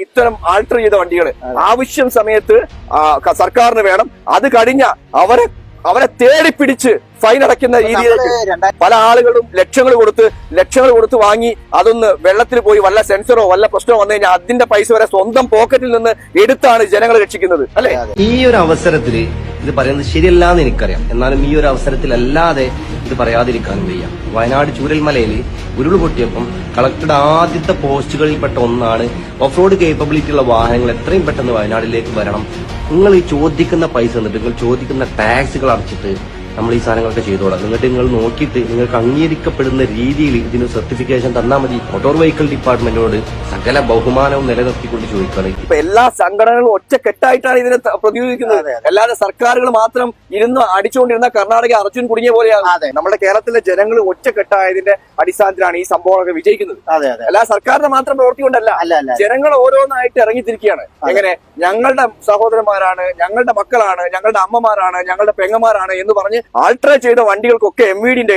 ഇത്തരം ആൾട്ടർ ചെയ്ത വണ്ടികൾ ആവശ്യം സമയത്ത് സർക്കാരിന് വേണം. അത് കഴിഞ്ഞ അവരെ തേടിപ്പിടിച്ച് ഫൈൻ അടയ്ക്കുന്ന രീതിയിലേക്ക് പല ആളുകളും ലക്ഷങ്ങൾ കൊടുത്ത് വാങ്ങി അതൊന്ന് വെള്ളത്തിൽ പോയി വല്ല സെൻസറോ വല്ല പ്രശ്നമോ വന്നു കഴിഞ്ഞാൽ അതിന്റെ പൈസ വരെ സ്വന്തം പോക്കറ്റിൽ നിന്ന് എടുത്താണ് ജനങ്ങൾ രക്ഷിക്കുന്നത് അല്ലെ. ഈ ഒരു അവസരത്തിൽ ഇത് പറയുന്നത് ശരിയല്ലാന്ന് എനിക്കറിയാം. എന്നാലും ഈ ഒരു അവസരത്തിലല്ലാതെ ഇത് പറയാതിരിക്കാനും വയ്യ. വയനാട് ചൂരൽമലയിൽ ഉരുൾപൊട്ടിയപ്പം കളക്ടറുടെ ആദ്യത്തെ പോസ്റ്റുകളിൽപ്പെട്ട ഒന്നാണ് ഓഫ് റോഡ് കേപ്പബിലിറ്റി ഉള്ള വാഹനങ്ങൾ എത്രയും പെട്ടെന്ന് വയനാട്ടിലേക്ക് വരണം. നിങ്ങൾ ഈ ചോദിക്കുന്ന പൈസ എന്നിട്ട് നിങ്ങൾ ചോദിക്കുന്ന ടാക്സുകൾ അടച്ചിട്ട് നമ്മൾ ഈ സാധനങ്ങളൊക്കെ ചെയ്തോളാം. എന്നിട്ട് നിങ്ങൾ നോക്കിയിട്ട് നിങ്ങൾക്ക് അംഗീകരിക്കപ്പെടുന്ന രീതിയിൽ ഇതിന് സർട്ടിഫിക്കേഷൻ തന്നാൽ മതി. മോട്ടോർ വെഹിക്കിൾ ഡിപ്പാർട്ട്മെന്റിനോട് സകല ബഹുമാനവും നിലനിർത്തിക്കൊണ്ട് ചോദിക്കുകയാണ്. ഇപ്പൊ എല്ലാ സംഘടനകളും ഒറ്റക്കെട്ടായിട്ടാണ് ഇതിനെ പ്രതിനിധീകരിക്കുന്നത്. അല്ലാതെ സർക്കാരുകൾ മാത്രം ഇരുന്ന് അടിച്ചുകൊണ്ടിരുന്ന കർണാടക അർജുൻ കുടുങ്ങിയ പോലെയാണ്. നമ്മുടെ കേരളത്തിലെ ജനങ്ങൾ ഒറ്റക്കെട്ടായതിന്റെ അടിസ്ഥാനത്തിലാണ് ഈ സംഭവങ്ങളൊക്കെ വിജയിക്കുന്നത്. അല്ല സർക്കാരിന്റെ മാത്രം പ്രവൃത്തി കൊണ്ടല്ല, ജനങ്ങൾ ഓരോന്നായിട്ട് ഇറങ്ങിത്തിരിക്കുകയാണ്. എങ്ങനെ ഞങ്ങളുടെ സഹോദരന്മാരാണ്, ഞങ്ങളുടെ മക്കളാണ്, ഞങ്ങളുടെ അമ്മമാരാണ്, ഞങ്ങളുടെ പെങ്ങന്മാരാണ് എന്ന് പറഞ്ഞ് ആൾട്ടർ ചെയ്ത വണ്ടികൾക്കൊക്കെ MVDന്റെ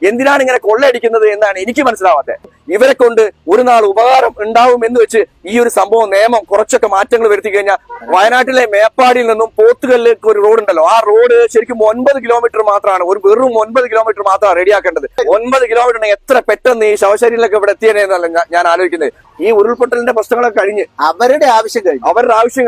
എന്തിനാണ് ഇങ്ങനെ കൊള്ളയടിക്കുന്നത് എന്നാണ് എനിക്ക് മനസ്സിലാവാത്തത്. ഇവരെ കൊണ്ട് ഒരു നാൾ ഉപകാരം ഉണ്ടാവും എന്ന് വെച്ച് ഈ ഒരു സംഭവം നിയമം കുറച്ചൊക്കെ മാറ്റങ്ങൾ വരുത്തി കഴിഞ്ഞാൽ വയനാട്ടിലെ മേപ്പാടിയിൽ നിന്നും പോത്തുകല്ലിലേക്ക് ഒരു റോഡ് ഉണ്ടല്ലോ, ആ റോഡ് ശരിക്കും 9 കിലോമീറ്റർ മാത്രമാണ്, വെറും 9 കിലോമീറ്റർ മാത്രമാണ് റെഡിയാക്കേണ്ടത്. 9 കിലോമീറ്റർ എത്ര പെട്ടെന്ന് ഈ ശവശരീരത്തിലൊക്കെ ഇവിടെ എത്തിയെന്നല്ല ഞാൻ ആലോചിക്കുന്നത്. ഈ ഉരുൾപൊട്ടലിന്റെ പ്രശ്നങ്ങളൊക്കെ കഴിഞ്ഞ് അവരുടെ ആവശ്യം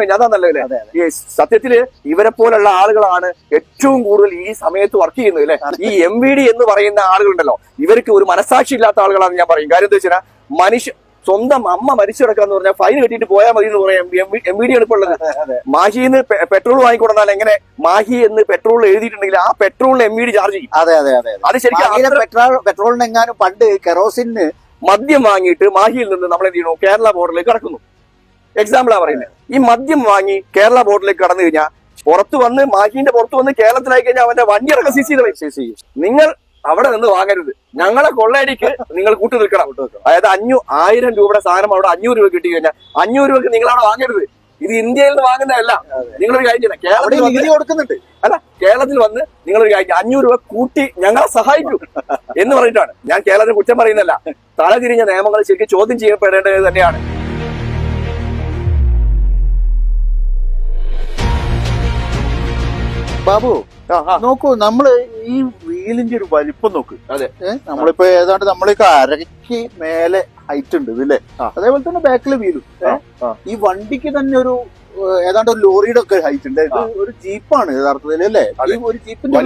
കഴിഞ്ഞു അതാ നല്ലതല്ലേ. ഈ സത്യത്തില് ഇവരെ പോലുള്ള ആളുകളാണ് ഏറ്റവും കൂടുതൽ ഈ സമയത്ത് വർക്ക് ചെയ്യുന്നത് അല്ലെ. ഈ MVD എന്ന് പറയുന്ന ആളുകളുണ്ടല്ലോ, ഇവർക്ക് ഒരു മനസാക്ഷി ഇല്ലാത്ത ആളുകളാണെന്ന് ഞാൻ പറയും. കാര്യം എന്താ വെച്ചാൽ സ്വന്തം അമ്മ മരിച്ചു കിടക്കാന്ന് പറഞ്ഞാൽ ഫൈൻ കെട്ടിയിട്ട് പോയാൽ മതി എന്ന് പറയാം. MVD ആണ് ഇപ്പോൾ ഉള്ളത്. മാഹിന്ന് പെട്രോൾ വാങ്ങിക്കൊണ്ടാൽ എങ്ങനെ മാഹി എന്ന് പെട്രോൾ എഴുതിയിട്ടുണ്ടെങ്കിൽ ആ പെട്രോളിന് MVD ചാർജ് ചെയ്യും. അത് ശരിക്കും പെട്രോളിനെങ്ങാനും പണ്ട് കെറോസിന് മദ്യം വാങ്ങിയിട്ട് മാഹിയിൽ നിന്ന് നമ്മൾ എന്ത് ചെയ്യണു, കേരള ബോർഡറിലേക്ക് കടക്കുന്നു. എക്സാമ്പിളാ പറയുന്നത്. ഈ മദ്യം വാങ്ങി കേരള ബോർഡറിലേക്ക് കടന്നു കഴിഞ്ഞാൽ മാഹിന്റെ പുറത്ത് വന്ന് കേരളത്തിലായി കഴിഞ്ഞാൽ അവന്റെ വണ്ടി അടക്കം സീസ് ചെയ്യും. നിങ്ങൾ അവിടെ നിന്ന് വാങ്ങരുത്, ഞങ്ങളെ കൊള്ളയടിക്ക് നിങ്ങൾ കൂട്ടു നിൽക്കണം. അതായത് 1000 രൂപയുടെ സാധനം അവിടെ 500 രൂപ കിട്ടി കഴിഞ്ഞാൽ 500 രൂപക്ക് നിങ്ങൾ അവിടെ വാങ്ങരുത്. ഇത് ഇന്ത്യയിൽ നിന്ന് വാങ്ങുന്നതല്ല. നിങ്ങളൊരു കാര്യം ചെയ്യണം, കേരളത്തിൽ വന്ന് നിങ്ങളൊരു കാര്യം 500 രൂപ കൂട്ടി ഞങ്ങളെ സഹായിക്കൂ എന്ന് പറഞ്ഞിട്ടാണ്. ഞാൻ കേരളത്തിന് കുറ്റം പറയുന്നല്ല, തലതിരിഞ്ഞ നിയമങ്ങൾ ശരിക്കും ചോദ്യം ചെയ്യപ്പെടേണ്ടത് തന്നെയാണ്. ബാബു നോക്കൂ, നമ്മള് ഈ വീലിന്റെ ഒരു വലിപ്പം നോക്ക്. നമ്മളിപ്പോ ഏതാണ്ട് നമ്മളൊക്കെ അരയ്ക്ക് മേലെ ഹൈറ്റ് ഉണ്ട് ഇതില്ലേ. അതേപോലെ തന്നെ ബാക്കിലെ വീലും ഈ വണ്ടിക്ക് തന്നെ ഒരു ഏതാണ്ട് ഒരു ലോറിയുടെ ഒക്കെ ഹൈറ്റ് ഉണ്ട്. ഇത് ഒരു ജീപ്പാണ് യഥാർത്ഥത്തിൽ അല്ലേ. ഈ ഒരു ജീപ്പിന്റെ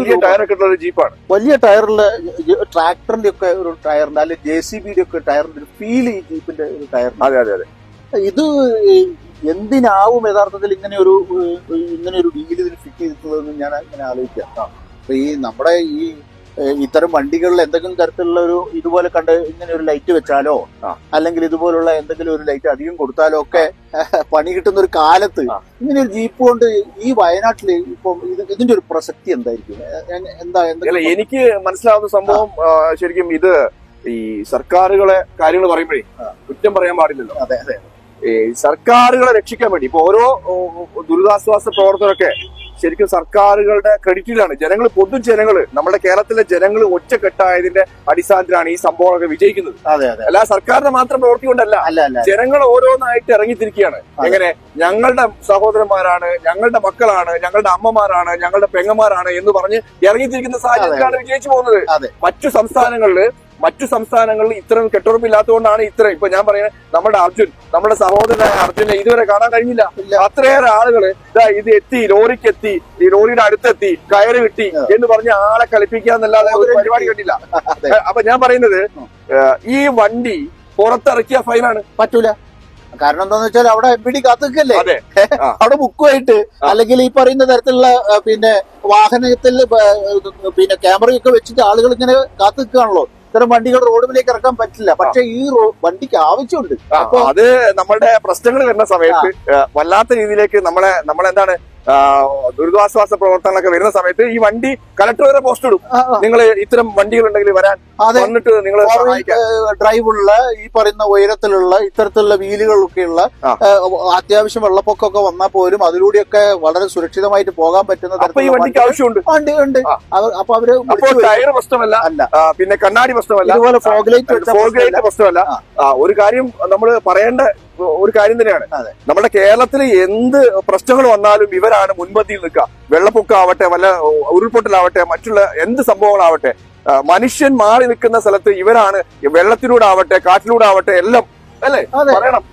വലിയ ടയറുള്ള ട്രാക്ടറിന്റെ ഒക്കെ ഒരു ടയറിന്റെ അല്ലെ JCBയുടെ ഒക്കെ ടയറിന്റെ ഒരു ഫീൽ ഈ ജീപ്പിന്റെ ഒരു ടയറിന്. ഇത് എന്തിനാവും യഥാർത്ഥത്തിൽ ഇങ്ങനെ ഒരു വീല് ഇതിൽ ഫിറ്റ് ചെയ്തിട്ടുള്ളതെന്ന് ഞാൻ ഇങ്ങനെ ആലോചിക്കാം. അപ്പൊ ഈ നമ്മുടെ ഈ ഇത്തരം വണ്ടികളിൽ എന്തെങ്കിലും തരത്തിലുള്ള ഒരു ഇതുപോലെ കണ്ട് ഇങ്ങനെ ഒരു ലൈറ്റ് വെച്ചാലോ അല്ലെങ്കിൽ ഇതുപോലുള്ള എന്തെങ്കിലും ഒരു ലൈറ്റ് അധികം കൊടുത്താലോ ഒക്കെ പണി കിട്ടുന്ന ഒരു കാലത്ത് ഇങ്ങനെ ഒരു ജീപ്പ് കൊണ്ട് ഈ വയനാട്ടില് ഇപ്പൊ ഇതിന്റെ ഒരു പ്രസക്തി എന്തായിരിക്കും? എനിക്ക് മനസ്സിലാവുന്ന സംഭവം ശരിക്കും ഇത് ഈ സർക്കാരുകളെ കാര്യങ്ങൾ പറയുമ്പോഴേ കുറ്റം പറയാൻ പാടില്ലല്ലോ. സർക്കാരുകളെ രക്ഷിക്കാൻ വേണ്ടി ഇപ്പൊ ഓരോ ദുരിതാശ്വാസ പ്രവർത്തകരൊക്കെ ശരിക്കും സർക്കാരുകളുടെ ക്രെഡിറ്റിലാണ്. പൊതുജനങ്ങള് നമ്മുടെ കേരളത്തിലെ ജനങ്ങൾ ഒറ്റക്കെട്ടായതിന്റെ അടിസ്ഥാനത്തിലാണ് ഈ സംഭവങ്ങളൊക്കെ വിജയിക്കുന്നത്. അല്ല സർക്കാരിന്റെ മാത്രം പ്രവൃത്തി കൊണ്ടല്ല, ജനങ്ങൾ ഓരോന്നായിട്ട് ഇറങ്ങിത്തിരിക്കുകയാണ്. എങ്ങനെ ഞങ്ങളുടെ സഹോദരന്മാരാണ്, ഞങ്ങളുടെ മക്കളാണ്, ഞങ്ങളുടെ അമ്മമാരാണ്, ഞങ്ങളുടെ പെങ്ങന്മാരാണ് എന്ന് പറഞ്ഞ് ഇറങ്ങിത്തിരിക്കുന്ന സാഹചര്യത്തിലാണ് വിജയിച്ചു പോകുന്നത്. മറ്റു സംസ്ഥാനങ്ങളിൽ ഇത്രയും കെട്ടുറപ്പില്ലാത്തതുകൊണ്ടാണ് ഇപ്പൊ ഞാൻ പറയുന്നത് നമ്മുടെ സഹോദരനായ അർജുനെ ഇതുവരെ കാണാൻ കഴിഞ്ഞില്ല. അത്രയേറെ ആളുകള് ഇത് എത്തി, ലോറിക്കെത്തി, ഈ ലോറിയുടെ അടുത്തെത്തി, കയറ് കിട്ടി എന്ന് പറഞ്ഞ് ആളെ കളിപ്പിക്കാന്നല്ലാതെ ഒരു പരിപാടി കണ്ടില്ല. അപ്പൊ ഞാൻ പറയുന്നത് ഈ വണ്ടി പുറത്തിറക്കിയ ഫൈനാണ്. പറ്റൂല. കാരണം എന്താന്ന് വെച്ചാൽ അവിടെ MVD കാത്തുക്കല്ലേ, അവിടെ ബുക്കുമായിട്ട് അല്ലെങ്കിൽ ഈ പറയുന്ന തരത്തിലുള്ള വാഹനത്തിൽ ക്യാമറയൊക്കെ വെച്ചിട്ട് ആളുകൾ ഇങ്ങനെ കാത്തുക്കാണല്ലോ. ഇത്തരം വണ്ടികൾ റോഡിലേക്ക് ഇറക്കാൻ പറ്റില്ല. പക്ഷെ ഈ വണ്ടിക്ക് ആവശ്യമുണ്ട്. അപ്പൊ അത് നമ്മുടെ പ്രശ്നങ്ങൾ വരുന്ന സമയത്ത് വല്ലാത്ത രീതിയിലേക്ക് നമ്മളെന്താണ് ദുരിതാശ്വാസ പ്രവർത്തനങ്ങളൊക്കെ വരുന്ന സമയത്ത് ഈ വണ്ടി കലക്ടർ വരെ പോസ്റ്റ് ഇടും, നിങ്ങൾ ഇത്തരം വണ്ടികൾ ഉണ്ടെങ്കിൽ വരാൻ വന്നിട്ട് നിങ്ങൾ ഡ്രൈവുള്ള ഈ പറയുന്ന ഉയരത്തിലുള്ള ഇത്തരത്തിലുള്ള വീലുകളൊക്കെയുള്ള അത്യാവശ്യം വെള്ളപ്പൊക്കമൊക്കെ വന്നാൽ പോലും അതിലൂടെയൊക്കെ വളരെ സുരക്ഷിതമായിട്ട് പോകാൻ പറ്റുന്ന ഈ വണ്ടിക്ക് ആവശ്യമുണ്ട്. അപ്പൊ അവര് ടയർ പ്രശ്നമല്ല, പിന്നെ കണ്ണാടി പ്രശ്നമല്ല, ഇതുപോലെ ഫോഗ് ലൈറ്റ് പ്രശ്നമല്ല. ഒരു കാര്യം നമ്മൾ പറയേണ്ട ഒരു കാര്യം തന്നെയാണ്. നമ്മുടെ കേരളത്തിൽ എന്ത് പ്രശ്നങ്ങൾ വന്നാലും ഇവരാണ് മുൻപന്തിയിൽ നിൽക്കുക. വെള്ളപ്പൊക്കമാവട്ടെ, വല്ല ഉരുൾപൊട്ടലാവട്ടെ, മറ്റുള്ള എന്ത് സംഭവങ്ങളാവട്ടെ, മനുഷ്യൻ മാറി നിൽക്കുന്ന സ്ഥലത്ത് ഇവരാണ് വെള്ളത്തിലൂടെ ആവട്ടെ, കാറ്റിലൂടെ ആവട്ടെ, എല്ലാം അല്ലേ പറയണം.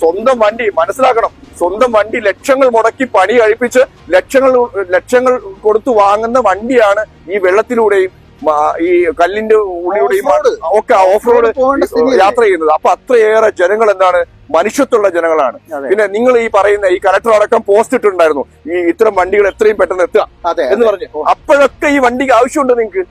സ്വന്തം വണ്ടി മനസ്സിലാക്കണം, സ്വന്തം വണ്ടി ലക്ഷങ്ങൾ മുടക്കി പണി കഴിപ്പിച്ച് ലക്ഷങ്ങൾ കൊടുത്തു വാങ്ങുന്ന വണ്ടിയാണ് ഈ വെള്ളത്തിലൂടെയും ഈ കല്ലിന്റെ ഉള്ളിലൂടെയും ഒക്കെ ഓഫ് റോഡ് യാത്ര ചെയ്യുന്നത്. അപ്പൊ അത്രയേറെ ജനങ്ങൾ എന്താണ്, മനുഷ്യത്വമുള്ള ജനങ്ങളാണ്. പിന്നെ നിങ്ങൾ ഈ പറയുന്ന ഈ കലക്ടർ അടക്കം പോസ്റ്റ് ഇട്ടിട്ടുണ്ടായിരുന്നു, ഈ ഇത്തരം വണ്ടികൾ എത്രയും പെട്ടെന്ന് എത്തുക എന്ന് പറഞ്ഞു. അപ്പോഴൊക്കെ ഈ വണ്ടിക്ക് ആവശ്യമുണ്ട് നിങ്ങൾക്ക്.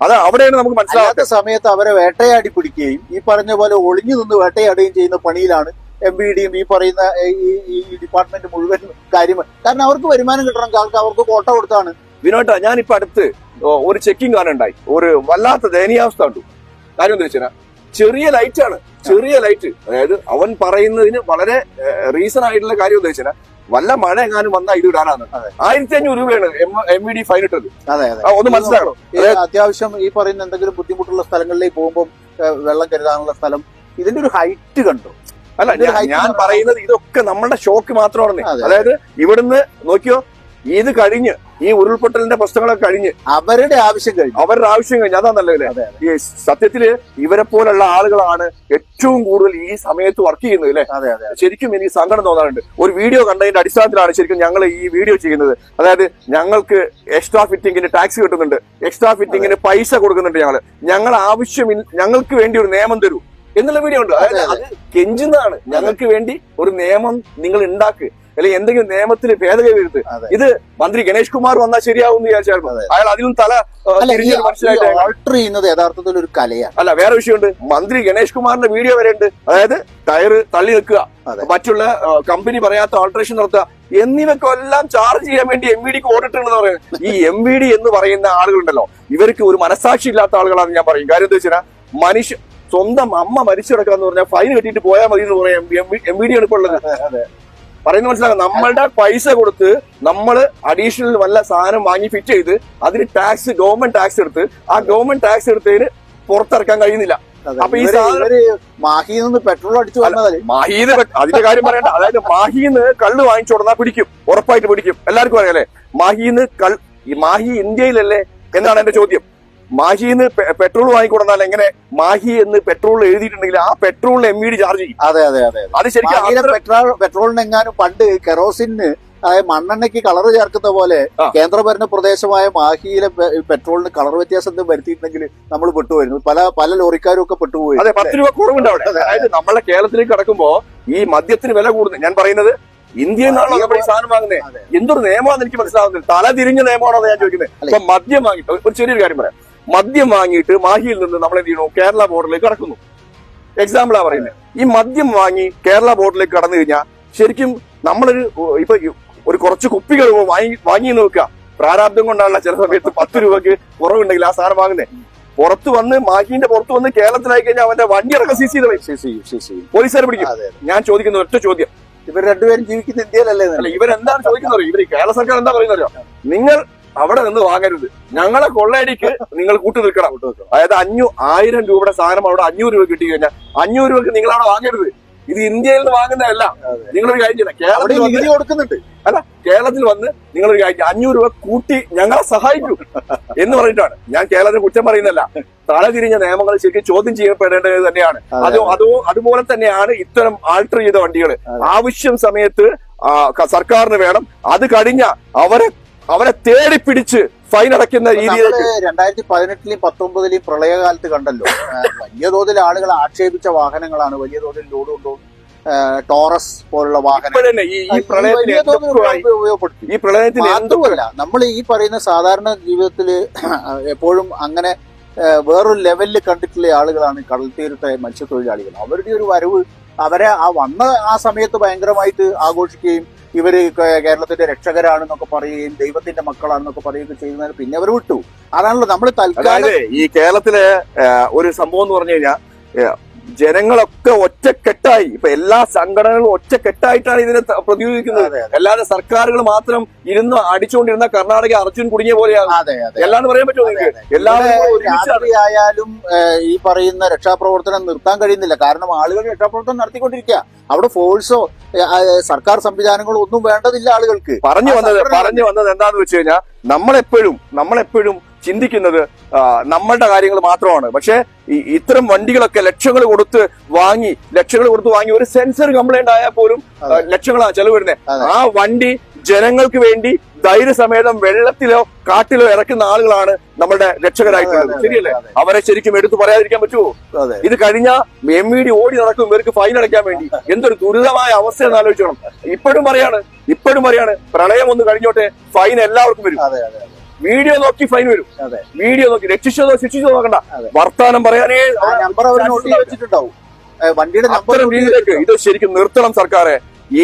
അതാ അവിടെയാണ് നമുക്ക് മനസ്സിലാകാത്ത സമയത്ത് അവരെ വേട്ടയാടി പിടിക്കുകയും ഈ പറഞ്ഞ പോലെ ഒളിഞ്ഞു നിന്ന് വേട്ടയാടുകയും ചെയ്യുന്ന പണിയിലാണ് MVDയും ഈ പറയുന്ന ഈ ഡിപ്പാർട്ട്മെന്റ് മുഴുവൻ കാര്യം. കാരണം അവർക്ക് വരുമാനം കിട്ടണം, അവർക്ക് കോട്ട കൊടുത്താണ്. വിനോട്ട, ഞാനിപ്പോ അടുത്ത് ഒരു ചെക്കിംഗ് കാണുണ്ടായി, ഒരു വല്ലാത്ത ദയനീയാവസ്ഥ കണ്ടു. കാര്യം എന്താ വെച്ചാൽ ചെറിയ ലൈറ്റാണ്, ചെറിയ ലൈറ്റ്. അതായത് അവൻ പറയുന്നതിന് വളരെ റീസൺ ആയിട്ടുള്ള കാര്യം എന്താ വെച്ചാൽ വല്ല മഴ എങ്ങാനും വന്നാൽ ഇത് ഇടാനാണ് 1500 രൂപയാണ് MVD ഫൈൻ ഇട്ടത്. ഒന്ന് മനസ്സിലാക്കണം. അത്യാവശ്യം ഈ പറയുന്ന എന്തെങ്കിലും ബുദ്ധിമുട്ടുള്ള സ്ഥലങ്ങളിലേക്ക് പോകുമ്പോൾ വെള്ളം കരുതാനുള്ള സ്ഥലം, ഇതിന്റെ ഒരു ഹൈറ്റ് കണ്ടു. അല്ല, ഞാൻ പറയുന്നത് ഇതൊക്കെ നമ്മളുടെ ഷോക്ക് മാത്രമാണ്. അതായത് ഇവിടുന്ന് നോക്കിയോ, ഇത് കഴിഞ്ഞ് ഈ ഉരുൾപൊട്ടലിന്റെ പ്രശ്നങ്ങളൊക്കെ കഴിഞ്ഞ് അവരുടെ ആവശ്യം കഴിഞ്ഞു. അതാ നല്ലതല്ലേ. ഈ സത്യത്തില് ഇവരെ പോലുള്ള ആളുകളാണ് ഏറ്റവും കൂടുതൽ ഈ സമയത്ത് വർക്ക് ചെയ്യുന്നത് അല്ലെ. ശരിക്കും എനിക്ക് സങ്കടം തോന്നാറുണ്ട്. ഒരു വീഡിയോ കണ്ടതിന്റെ അടിസ്ഥാനത്തിലാണ് ശരിക്കും ഞങ്ങൾ ഈ വീഡിയോ ചെയ്യുന്നത്. അതായത് ഞങ്ങൾക്ക് എക്സ്ട്രാ ഫിറ്റിംഗിന് ടാക്സ് കിട്ടുന്നുണ്ട്, എക്സ്ട്രാ ഫിറ്റിംഗിന് പൈസ കൊടുക്കുന്നുണ്ട്. ഞങ്ങൾ ഞങ്ങൾക്ക് വേണ്ടി ഒരു നിയമം തരൂ എന്നുള്ള വീഡിയോ ഉണ്ട്. അതായത് അത് കെഞ്ചുന്നതാണ്, ഞങ്ങൾക്ക് വേണ്ടി ഒരു നിയമം നിങ്ങൾ ഉണ്ടാക്ക്, അല്ലെങ്കിൽ എന്തെങ്കിലും നിയമത്തിൽ ഭേദഗതി വരുത്ത്. ഇത് മന്ത്രി ഗണേഷ് കുമാർ വന്നാൽ ശരിയാവും എന്ന് വിചാരിച്ചായിരുന്നു. അയാൾ അതിലും തല മനസ്സിലായിട്ട് ഓൾട്ടർ ചെയ്യുന്നത് യഥാർത്ഥത്തിൽ ഒരു കലയാണ്. അല്ല, വേറെ വിഷയമുണ്ട്. മന്ത്രി ഗണേഷ് കുമാറിന്റെ വീഡിയോ വരെ ഉണ്ട്. അതായത് ടയറ് തള്ളി നിൽക്കുക, മറ്റുള്ള കമ്പനി പറയാത്ത ഓൾട്ടറേഷൻ നടത്തുക, എന്നിവക്കെല്ലാം ചാർജ് ചെയ്യാൻ വേണ്ടി MVDക്ക് ഓഡിറ്റ് എന്ന് പറയുന്നത്. ഈ MVD എന്ന് പറയുന്ന ആളുകളുണ്ടല്ലോ, ഇവർക്ക് ഒരു മനസാക്ഷി ഇല്ലാത്ത ആളുകളാണെന്ന് ഞാൻ പറയും. കാര്യം എന്താ വെച്ചാൽ സ്വന്തം അമ്മ മരിച്ചു കിടക്കാന്ന് പറഞ്ഞാൽ ഫൈൻ കെട്ടിയിട്ട് പോയാൽ മതി എന്ന് പറയാം. MVD ആണ് ഇപ്പോൾ ഉള്ളത്. പറയുന്നത് മനസ്സിലാക്കാം. നമ്മളുടെ പൈസ കൊടുത്ത് നമ്മൾ അഡീഷണൽ വല്ല സാധനം വാങ്ങി ഫിറ്റ് ചെയ്ത് അതിന് ടാക്സ്, ഗവൺമെന്റ് ടാക്സ് എടുത്ത് ആ ഗവൺമെന്റ് ടാക്സ് എടുത്തതിന് പുറത്തിറക്കാൻ കഴിയുന്നില്ല. അപ്പൊ ഈ മാഹിന്ന് പെട്രോൾ അടിച്ചു വന്നതല്ലേ, മാഹിന്ന് അതിന്റെ കാര്യം പറയണ്ട. അതായത് മാഹിന്ന് കള്ള് വാങ്ങിച്ചു കൊടുത്താൽ പിടിക്കും, ഉറപ്പായിട്ട് പിടിക്കും. എല്ലാവർക്കും അറിയാലേ മാഹിന്ന് മാഹി ഇന്ത്യയിലല്ലേ എന്നാണ് എന്റെ ചോദ്യം. മാഹിന്ന് പെട്രോൾ വാങ്ങിക്കൊടുന്നാൽ എങ്ങനെ മാഹി എന്ന് പെട്രോൾ എഴുതിയിട്ടുണ്ടെങ്കിൽ ആ പെട്രോളിന് MVD ചാർജ് ചെയ്യും. അതെ. അത് ശരിക്കും പെട്രോളിനെങ്ങാനും പണ്ട് കെറോസിന് മണ്ണെണ്ണയ്ക്ക് കളർ ചേർക്കുന്ന പോലെ കേന്ദ്രഭരണ പ്രദേശമായ മാഹിയിലെ പെട്രോളിന് കളർ വ്യത്യാസം വരുത്തിയിട്ടുണ്ടെങ്കിൽ നമ്മൾ പെട്ടുപോയിരുന്നു. പല ലോറിക്കാരും ഒക്കെ പെട്ടുപോയി. അതെ, 10 രൂപ കുറവുണ്ട് അവിടെ. അതായത് നമ്മളെ കേരളത്തിലേക്ക് കടക്കുമ്പോ ഈ മദ്യത്തിന് വില കൂടുന്നു. ഞാൻ പറയുന്നത് ഇന്ത്യയിൽ നിന്നാണോ നമ്മൾ ഈ സാധനം വാങ്ങുന്നത്? എന്തൊരു നിയമമാണെന്ന് എനിക്ക് മനസ്സിലാവുന്നില്ല. തല തിരിഞ്ഞ നിയമമാണോ ഞാൻ ചോദിക്കുന്നത്. ഇപ്പൊ മദ്യം വാങ്ങിയിട്ട് ഒരു ചെറിയൊരു കാര്യം പറയാം. മദ്യം വാങ്ങിയിട്ട് മാഹിയിൽ നിന്ന് നമ്മൾ എന്ത് ചെയ്യണു, കേരള ബോർഡറിലേക്ക് കടക്കുന്നു. എക്സാമ്പിളാ പറയുന്നത്. ഈ മദ്യം വാങ്ങി കേരള ബോർഡറിലേക്ക് കടന്നു കഴിഞ്ഞാൽ ശരിക്കും നമ്മളൊരു ഇപ്പൊ ഒരു കുറച്ച് കുപ്പികൾ വാങ്ങി നോക്കുക. പ്രാരാബ്ദം കൊണ്ടാണല്ലോ ചില സമയത്ത് 10 രൂപക്ക് കുറവുണ്ടെങ്കിൽ ആ സാധനം വാങ്ങുന്നേ. പുറത്ത് വന്ന് മാഹിന്റെ പുറത്ത് വന്ന് കേരളത്തിലായി കഴിഞ്ഞാൽ അവന്റെ വണ്ടി അടക്കം സീസ് ചെയ്ത് പോലീസുകാർ പിടിക്കും. ഞാൻ ചോദിക്കുന്ന ഒറ്റ ചോദ്യം, ഇവർ രണ്ടുപേരും ജീവിക്കുന്ന ഇന്ത്യയിലല്ലേ? അല്ല, ഇവരെന്താണ് ചോദിക്കുന്നത്? ഇവർ കേരള സർക്കാർ എന്താ പറയുന്നല്ലോ, നിങ്ങൾ അവിടെ നിന്ന് വാങ്ങരുത്, ഞങ്ങളെ കൊള്ളയടിക്ക് നിങ്ങൾ കൂട്ടു നിൽക്കണം. അതായത് 1000 രൂപയുടെ സാധനം അവിടെ 500 രൂപ കിട്ടി കഴിഞ്ഞാൽ 500 രൂപക്ക് നിങ്ങൾ അവിടെ വാങ്ങരുത്. ഇത് ഇന്ത്യയിൽ നിന്ന് വാങ്ങുന്നതല്ല. നിങ്ങളൊരു കാര്യം ചെയ്യണം, കേരളത്തിൽ കൊടുക്കുന്നുണ്ട്. അല്ല, കേരളത്തിൽ വന്ന് നിങ്ങളൊരു കാര്യം 500 രൂപ കൂട്ടി ഞങ്ങളെ സഹായിക്കൂ എന്ന് പറഞ്ഞിട്ടാണ്. ഞാൻ കേരളത്തിന് കുറ്റം പറയുന്നതല്ല. തലതിരിഞ്ഞ നിയമങ്ങൾ ശരിക്കും ചോദ്യം ചെയ്യപ്പെടേണ്ടത് തന്നെയാണ്. അതുപോലെ തന്നെയാണ് ഇത്തരം ആൾട്ടർ ചെയ്ത വണ്ടികൾ. ആവശ്യം സമയത്ത് സർക്കാരിന് വേണം. അത് കഴിഞ്ഞ അവരെ തേടി പിടിച്ച് ഫൈൻ അടയ്ക്കുന്ന രീതിയിലേക്ക് 2018-ലും 19-ലും പ്രളയകാലത്ത് കണ്ടല്ലോ, വലിയ തോതിൽ ആളുകൾ ആക്ഷേപിച്ച വാഹനങ്ങളാണ് വലിയ തോതിൽ ലോഡ് കൊണ്ടുപോകും. ടോറസ് പോലുള്ള വാഹനങ്ങൾ ഈ പ്രളയത്തിൽ മാത്രമല്ല, നമ്മൾ ഈ പറയുന്ന സാധാരണ ജീവിതത്തിൽ എപ്പോഴും അങ്ങനെ വേറൊരു ലെവലിൽ കണ്ടിട്ടുള്ള ആളുകളാണ് കടൽ തീരത്തെ മത്സ്യത്തൊഴിലാളികൾ. അവരുടെ ഒരു വരവ് അവരെ വന്ന ആ സമയത്ത് ഭയങ്കരമായിട്ട് ആഘോഷിക്കുകയും ഇവര് കേരളത്തിന്റെ രക്ഷകരാണെന്നൊക്കെ പറയുകയും ദൈവത്തിന്റെ മക്കളാണെന്നൊക്കെ പറയുകയൊക്കെ ചെയ്യുന്നതിന് പിന്നെ അവർ വിട്ടു. അതാണല്ലോ നമ്മൾ തൽക്കാലം ഈ കേരളത്തിലെ ഒരു സംഭവം എന്ന് പറഞ്ഞു കഴിഞ്ഞാൽ ജനങ്ങളൊക്കെ ഒറ്റക്കെട്ടായി ഇപ്പൊ എല്ലാ സംഘടനകളും ഒറ്റക്കെട്ടായിട്ടാണ് ഇതിനെ പ്രതിരോധിക്കുന്നത്. അല്ലാതെ സർക്കാരുകൾ മാത്രം ഇരുന്ന് അടിച്ചുകൊണ്ടിരുന്ന കർണാടക അർജുൻ കുടുങ്ങിയ പോലെയാണ്. എല്ലാന്ന് പറയാൻ പറ്റുമോ നിങ്ങൾക്ക്? എല്ലാവരും ആയാലും ഈ പറയുന്ന രക്ഷാപ്രവർത്തനം നിർത്താൻ കഴിയുന്നില്ല. കാരണം ആളുകൾ രക്ഷാപ്രവർത്തനം നടത്തിക്കൊണ്ടിരിക്കുക. അവിടെ ഫോഴ്സോ സർക്കാർ സംവിധാനങ്ങളോ ഒന്നും വേണ്ടതില്ല ആളുകൾക്ക്. പറഞ്ഞു വന്നത് എന്താന്ന് വെച്ച് കഴിഞ്ഞാൽ നമ്മളെപ്പോഴും ചിന്തിക്കുന്നത് നമ്മളുടെ കാര്യങ്ങൾ മാത്രമാണ്. പക്ഷെ ഇത്തരം വണ്ടികളൊക്കെ ലക്ഷങ്ങൾ കൊടുത്ത് വാങ്ങി ഒരു സെൻസർ കംപ്ലൈന്റ് ആയാൽ പോലും ലക്ഷങ്ങളാണ് ചെലവ് വരുന്നത്. ആ വണ്ടി ജനങ്ങൾക്ക് വേണ്ടി ധൈര്യസമേതം വെള്ളത്തിലോ കാട്ടിലോ ഇറക്കുന്ന ആളുകളാണ് നമ്മുടെ രക്ഷകരായിട്ടുള്ളത്. ശരിയല്ലേ? അവരെ ശരിക്കും എടുത്തു പറയാതിരിക്കാൻ പറ്റുമോ? ഇത് കഴിഞ്ഞ MVD ഓടി നടക്കും ഇവർക്ക് ഫൈൻ അടയ്ക്കാൻ വേണ്ടി. എന്തൊരു ദുരിതമായ അവസ്ഥയെന്ന് ആലോചിക്കണം. ഇപ്പോഴും പറയാണ് പ്രളയം ഒന്ന് കഴിഞ്ഞോട്ടെ, ഫൈൻ എല്ലാവർക്കും വരും. വീഡിയോ നോക്കി ഫൈൻ വരും. വീഡിയോ നോക്കി രക്ഷിച്ചതോ ശിക്ഷിച്ചതോ നോക്കണ്ട, വർത്താനം പറയാനേ നമ്പർ അവർ നോട്ട് ചെയ്ത് വെച്ചിട്ടുണ്ടാവും. വണ്ടിയുടെ നമ്പർ രീതിയിലേക്ക് ഇത് ശരിക്കും നിർത്തണം സർക്കാരെ.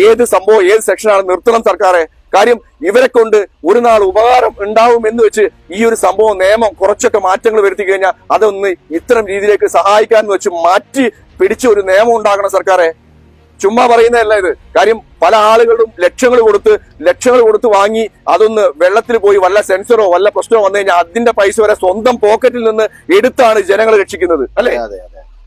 ഏത് സംഭവം ഏത് സെക്ഷനാണ് നിർത്തണം സർക്കാരെ. കാര്യം ഇവരെ കൊണ്ട് ഒരു നാൾ ഉപകാരം ഉണ്ടാവും എന്ന് വെച്ച് ഈ ഒരു സംഭവം നിയമം കുറച്ചൊക്കെ മാറ്റങ്ങൾ വരുത്തി കഴിഞ്ഞാൽ അതൊന്ന് ഇത്തരം രീതിയിലേക്ക് സഹായിക്കാന്ന് വെച്ച് മാറ്റി പിടിച്ച ഒരു നിയമം ഉണ്ടാകണം സർക്കാരെ. ചുമ്മാ പറയുന്നതല്ല ഇത്. കാര്യം പല ആളുകളും ലക്ഷങ്ങൾ കൊടുത്ത് വാങ്ങി അതൊന്ന് വെള്ളത്തിൽ പോയി വല്ല സെൻസറോ വല്ല പ്രശ്നമോ വന്നു കഴിഞ്ഞാൽ അതിന്റെ പൈസ വരെ സ്വന്തം പോക്കറ്റിൽ നിന്ന് എടുത്താണ് ജനങ്ങളെ രക്ഷിക്കുന്നത്. അല്ലെ?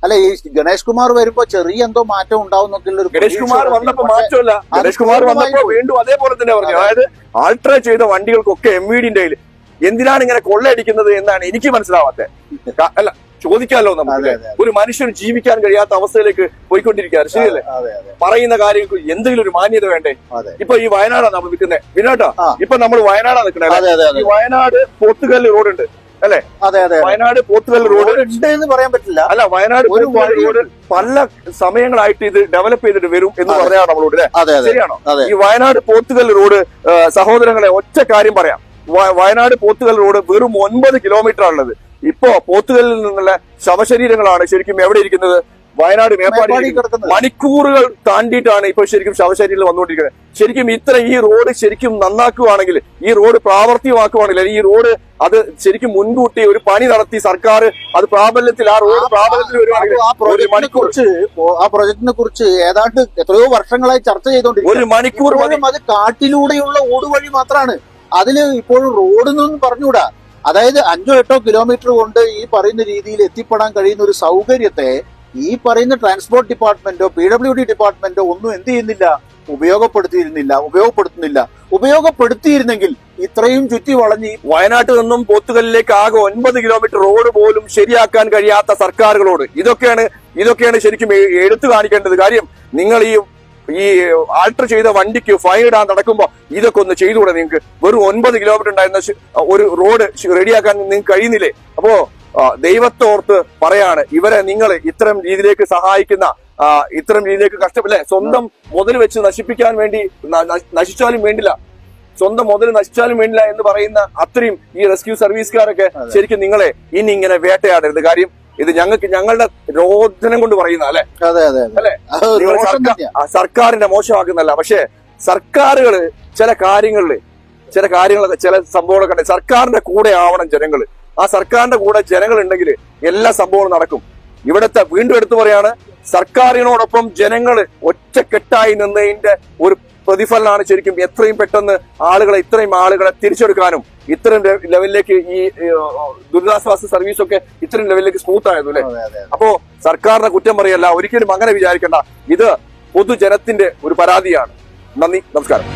അല്ല, ഈ ഗണേഷ് കുമാർ വരുമ്പോ ചെറിയ എന്തോ മാറ്റം ഉണ്ടാവും എന്നൊക്കെ. ഗണേഷ് കുമാർ വന്നപ്പോ മാറ്റമല്ല, ഗണേഷ് കുമാർ വന്നപ്പോ വീണ്ടും അതേപോലെ തന്നെ പറഞ്ഞു. അതായത് ആൾട്ര ചെയ്ത വണ്ടികൾക്കൊക്കെ MVDന്റെ എന്തിനാണ് ഇങ്ങനെ കൊള്ളയടിക്കുന്നത് എന്നാണ് എനിക്ക് മനസ്സിലാവാത്തത്. അല്ല, ചോദിക്കാമല്ലോ നമുക്ക്. ഒരു മനുഷ്യന് ജീവിക്കാൻ കഴിയാത്ത അവസ്ഥയിലേക്ക് പോയിക്കൊണ്ടിരിക്കുകയാണ്. ശരിയല്ലേ? പറയുന്ന കാര്യങ്ങൾക്ക് എന്തെങ്കിലും ഒരു മാന്യത വേണ്ടേ? ഇപ്പൊ ഈ വയനാടാണ് നമ്മൾ നിൽക്കുന്നത്. വിനോട്ടാ, ഇപ്പൊ നമ്മൾ വയനാടാണ് നിൽക്കുന്നത്. ഈ വയനാട് പോത്തുകല്ല് റോഡ് ഉണ്ട് അല്ലെ? വയനാട് പോത്തുകല്ല് റോഡ് ഉണ്ട് എന്ന് പറയാൻ പറ്റില്ല. അല്ല, വയനാട് റോഡ് പല സമയങ്ങളായിട്ട് ഇത് ഡെവലപ്പ് ചെയ്തിട്ട് വരും എന്ന് പറഞ്ഞാണ് നമ്മളോട് അല്ലെ? ശരിയാണോ? ഈ വയനാട് പോത്തുകല്ല് റോഡ് സഹോദരങ്ങളെ ഒറ്റ കാര്യം പറയാം. വയനാട് പോത്തുകല്ല് റോഡ് വെറും 9 കിലോമീറ്റർ ആണുള്ളത്. ഇപ്പോ പോത്തുകല്ലിൽ നിന്നുള്ള ശവശരീരങ്ങളാണ് ശരിക്കും എവിടെ ഇരിക്കുന്നത്? വയനാട് മേപ്പാടി. മണിക്കൂറുകൾ താണ്ടിയിട്ടാണ് ഇപ്പൊ ശരിക്കും ശവശരീരങ്ങൾ വന്നുകൊണ്ടിരിക്കുന്നത്. ശരിക്കും ഈ റോഡ് ശരിക്കും നന്നാക്കുകയാണെങ്കിൽ, ഈ റോഡ് പ്രാവർത്തികമാക്കുകയാണെങ്കിൽ, ഈ റോഡ് അത് ശരിക്കും മുൻകൂട്ടി ഒരു പണി നടത്തി സർക്കാർ അത് പ്രാബല്യത്തിൽ വരുവാണെങ്കിൽ ആ പ്രൊജക്ടിനെ കുറിച്ച് ഏതാണ്ട് എത്രയോ വർഷങ്ങളായി ചർച്ച ചെയ്തോണ്ടിരിക്കും. 1 മണിക്കൂർ അത് കാട്ടിലൂടെയുള്ള ഓടുവഴി മാത്രമാണ്. അതില് ഇപ്പോഴും റോഡെന്നൊന്നും പറഞ്ഞുകൂടാ. അതായത് 5-8 കിലോമീറ്റർ കൊണ്ട് ഈ പറയുന്ന രീതിയിൽ എത്തിപ്പെടാൻ കഴിയുന്ന ഒരു സൗകര്യത്തെ ഈ പറയുന്ന ട്രാൻസ്പോർട്ട് ഡിപ്പാർട്ട്മെന്റോ PWD ഡിപ്പാർട്ട്മെന്റോ ഒന്നും എന്ത് ചെയ്യുന്നില്ല, ഉപയോഗപ്പെടുത്തിയിരുന്നെങ്കിൽ ഇത്രയും ചുറ്റി വളഞ്ഞ് വയനാട്ടിൽ നിന്നും പോത്തുകല്ലിലേക്ക് ആകെ 9 കിലോമീറ്റർ റോഡ് പോലും ശരിയാക്കാൻ കഴിയാത്ത സർക്കാരുകളോട് ഇതൊക്കെയാണ് ശരിക്കും എടുത്തു കാണിക്കേണ്ടത്. കാര്യം നിങ്ങൾ ഈ ആൾട്ടർ ചെയ്ത വണ്ടിക്ക് ഫൈൻ ഇടാൻ നടക്കുമ്പോ ഇതൊക്കെ ഒന്ന് ചെയ്തുകൂടെ നിങ്ങൾക്ക്? വെറും 9 കിലോമീറ്റർ ഉണ്ടായിരുന്ന ഒരു റോഡ് റെഡിയാക്കാൻ നിങ്ങൾക്ക് കഴിയുന്നില്ലേ? അപ്പോ ദൈവത്തോർത്ത് പറയാണ്, ഇവരെ നിങ്ങൾ ഇത്തരം രീതിയിലേക്ക് സഹായിക്കുന്ന, ഇത്തരം രീതിയിലേക്ക് കഷ്ടപ്പെടില്ലേ, സ്വന്തം മുതൽ വെച്ച് നശിപ്പിക്കാൻ വേണ്ടി നശിച്ചാലും വേണ്ടില്ല, സ്വന്തം മുതൽ നശിച്ചാലും വേണ്ടില്ല എന്ന് പറയുന്ന അത്രയും ഈ റെസ്ക്യൂ സർവീസുകാരൊക്കെ ശരിക്കും നിങ്ങളെ ഇനി ഇങ്ങനെ വേട്ടയാടരുത്. കാര്യം ഇത് ഞങ്ങളുടെ രോധനം കൊണ്ട് പറയുന്ന അല്ലെ? അല്ലെ? സർക്കാരിന്റെ മോശമാക്കുന്നല്ല. പക്ഷെ സർക്കാരുകള് ചില കാര്യങ്ങളൊക്കെ ചില സംഭവങ്ങളൊക്കെ സർക്കാരിന്റെ കൂടെ ആവണം ജനങ്ങള്. ആ സർക്കാരിന്റെ കൂടെ ജനങ്ങൾ ഉണ്ടെങ്കിൽ എല്ലാ സംഭവവും നടക്കും. ഇവിടുത്തെ വീണ്ടും എടുത്തു പറയാണ്, സർക്കാരിനോടൊപ്പം ജനങ്ങൾ ഒറ്റക്കെട്ടായി നിന്നതിന്റെ ഒരു പ്രതിഫലനാണ് ശരിക്കും എത്രയും പെട്ടെന്ന് ഇത്രയും ആളുകളെ തിരിച്ചെടുക്കാനും ഇത്തരം ലെവലിലേക്ക് ഈ ദുരിതാശ്വാസ സർവീസൊക്കെ ഇത്തരം ലെവലിലേക്ക് സ്മൂത്ത് ആയത് അല്ലെ? അപ്പോ സർക്കാരിനെ കുറ്റം പറയല്ല, ഒരിക്കലും അങ്ങനെ വിചാരിക്കേണ്ട. ഇത് പൊതുജനത്തിന്റെ ഒരു പരാതിയാണ്. നന്ദി, നമസ്കാരം.